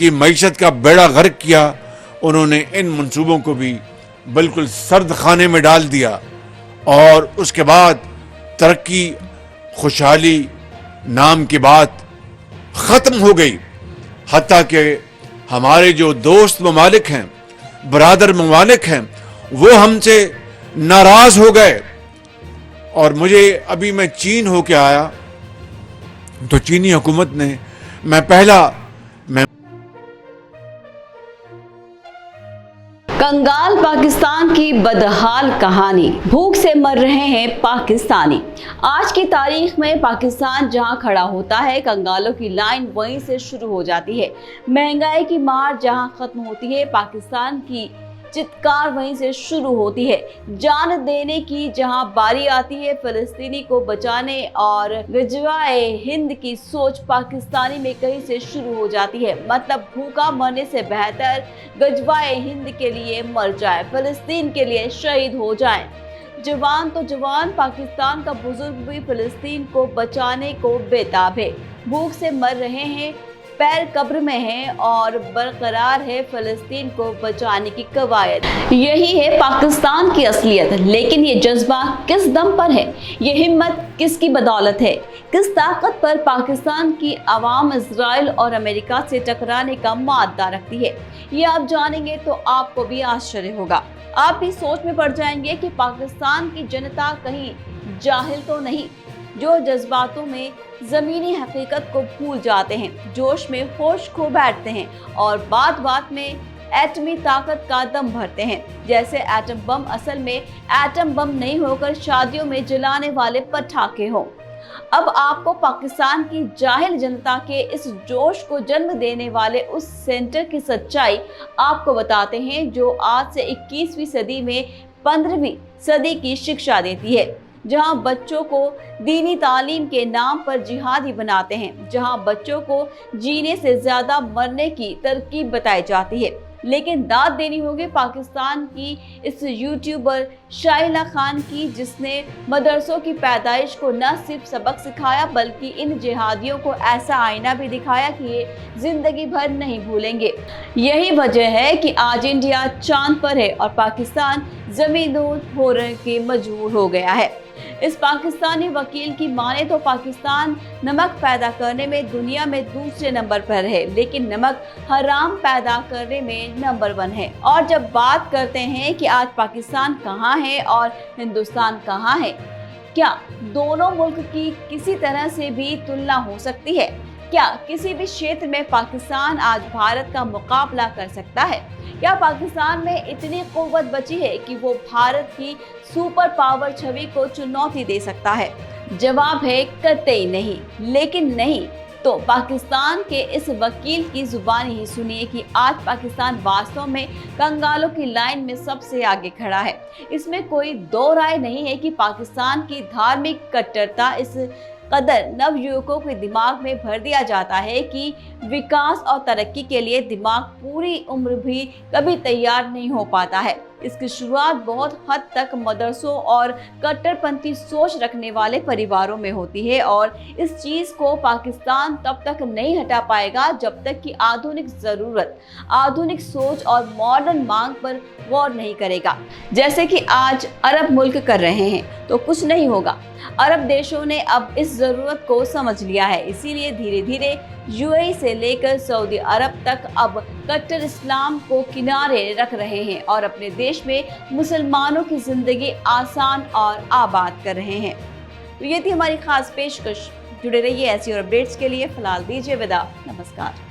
की मईशत का बेड़ा गर्क किया, उन्होंने इन मंसूबों को भी बिल्कुल सर्द खाने में डाल दिया और उसके बाद तरक्की खुशहाली नाम की बात ख़त्म हो गई। हत्ता कि हमारे जो दोस्त ममालिक हैं, बरादर ममालिक हैं, वो हमसे नाराज़ हो गए। और मुझे अभी मैं चीन होके आया तो चीनी हुकूमत ने कंगाल पाकिस्तान की बदहाल कहानी, भूख से मर रहे हैं पाकिस्तानी। आज की तारीख में पाकिस्तान जहां खड़ा होता है, कंगालों की लाइन वहीं से शुरू हो जाती है। महंगाई की मार जहां खत्म होती है, पाकिस्तान की चित्कार वहीं से शुरू होती है। जान देने की जहां बारी आती है, फिलिस्तीनी को बचाने और गजवाए हिंद की सोच पाकिस्तानी में कहीं से शुरू हो जाती है। मतलब भूखा मरने से बेहतर गजवाए हिंद के लिए मर जाए, फिलिस्तीन के लिए शहीद हो जाए। जवान तो जवान, पाकिस्तान का बुजुर्ग भी फिलिस्तीन को बचाने को बेताब है। भूख से मर रहे हैं, पैर कब्र में है और बरकरार है फिलिस्तीन को बचाने की कवायद। यही है पाकिस्तान की असलियत। लेकिन ये जज्बा किस दम पर है, ये हिम्मत किसकी बदौलत है, किस ताकत पर पाकिस्तान की आवाम इजराइल और अमेरिका से टकराने का मादा रखती है, ये आप जानेंगे तो आपको भी आश्चर्य होगा। आप भी सोच में पड़ जाएंगे कि पाकिस्तान की जनता कहीं जाहिल तो नहीं, जो जज्बातों में जमीनी हकीकत को भूल जाते हैं, जोश में होश खो बैठते हैं और बात बात में एटमी ताकत का दम भरते हैं। जैसे एटम बम असल में एटम बम नहीं होकर शादियों में जलाने वाले पटाखे हों। अब आपको पाकिस्तान की जाहिल जनता के इस जोश को जन्म देने वाले उस सेंटर की सच्चाई आपको बताते हैं, जो आज से 21वीं सदी में 15वीं सदी की शिक्षा देती है। जहां बच्चों को दीनी तालीम के नाम पर जिहादी बनाते हैं, जहां बच्चों को जीने से ज्यादा मरने की तरकीब बताई जाती है। लेकिन दाद देनी होगी पाकिस्तान की इस यूट्यूबर शाइला खान की, जिसने मदरसों की पैदाइश को न सिर्फ सबक सिखाया बल्कि इन जिहादियों को ऐसा आईना भी दिखाया कि ये जिंदगी भर नहीं भूलेंगे। यही वजह है कि आज इंडिया चांद पर है और पाकिस्तान जमीनों होने के मजबूर हो गया है। इस पाकिस्तानी वकील की माने तो पाकिस्तान नमक पैदा करने में दुनिया में दूसरे नंबर पर है, लेकिन नमक हराम पैदा करने में नंबर 1 है। और जब बात करते हैं कि आज पाकिस्तान कहाँ है और हिंदुस्तान कहाँ है, क्या दोनों मुल्क की किसी तरह से भी तुलना हो सकती है? क्या किसी भी क्षेत्र में पाकिस्तान आज भारत का मुकाबला कर सकता है? क्या पाकिस्तान में इतनी कुव्वत बची है कि वो भारत की सुपर पावर छवि को चुनौती दे सकता है? जवाब है कतई नहीं। लेकिन नहीं तो पाकिस्तान के इस वकील की जुबानी ही सुनिए कि आज पाकिस्तान वास्तव में कंगालों की लाइन में सबसे आगे खड़ा है। इसमें कोई दो राय नहीं है कि पाकिस्तान की धार्मिक कट्टरता इस कदर नवयुवकों के दिमाग में भर दिया जाता है कि विकास और तरक्की के लिए दिमाग पूरी उम्र भी कभी तैयार नहीं हो पाता है। इसकी शुरुआत बहुत हद तक मदरसों और कट्टरपंथी सोच रखने वाले परिवारों में होती है और इस चीज़ को पाकिस्तान तब तक नहीं हटा पाएगा जब तक कि आधुनिक ज़रूरत, आधुनिक सोच और मॉडर्न मांग पर गौर नहीं करेगा। जैसे कि आज अरब मुल्क कर रहे हैं तो कुछ नहीं होगा। अरब देशों ने अब इस ज़रूरत को समझ लिया है, इसीलिए धीरे धीरे यूएई से लेकर सऊदी अरब तक अब कट्टर इस्लाम को किनारे रख रहे हैं और अपने देश में मुसलमानों की ज़िंदगी आसान और आबाद कर रहे हैं। तो ये थी हमारी खास पेशकश। जुड़े रहिए ऐसी और अपडेट्स के लिए। फिलहाल दीजिए विदा, नमस्कार।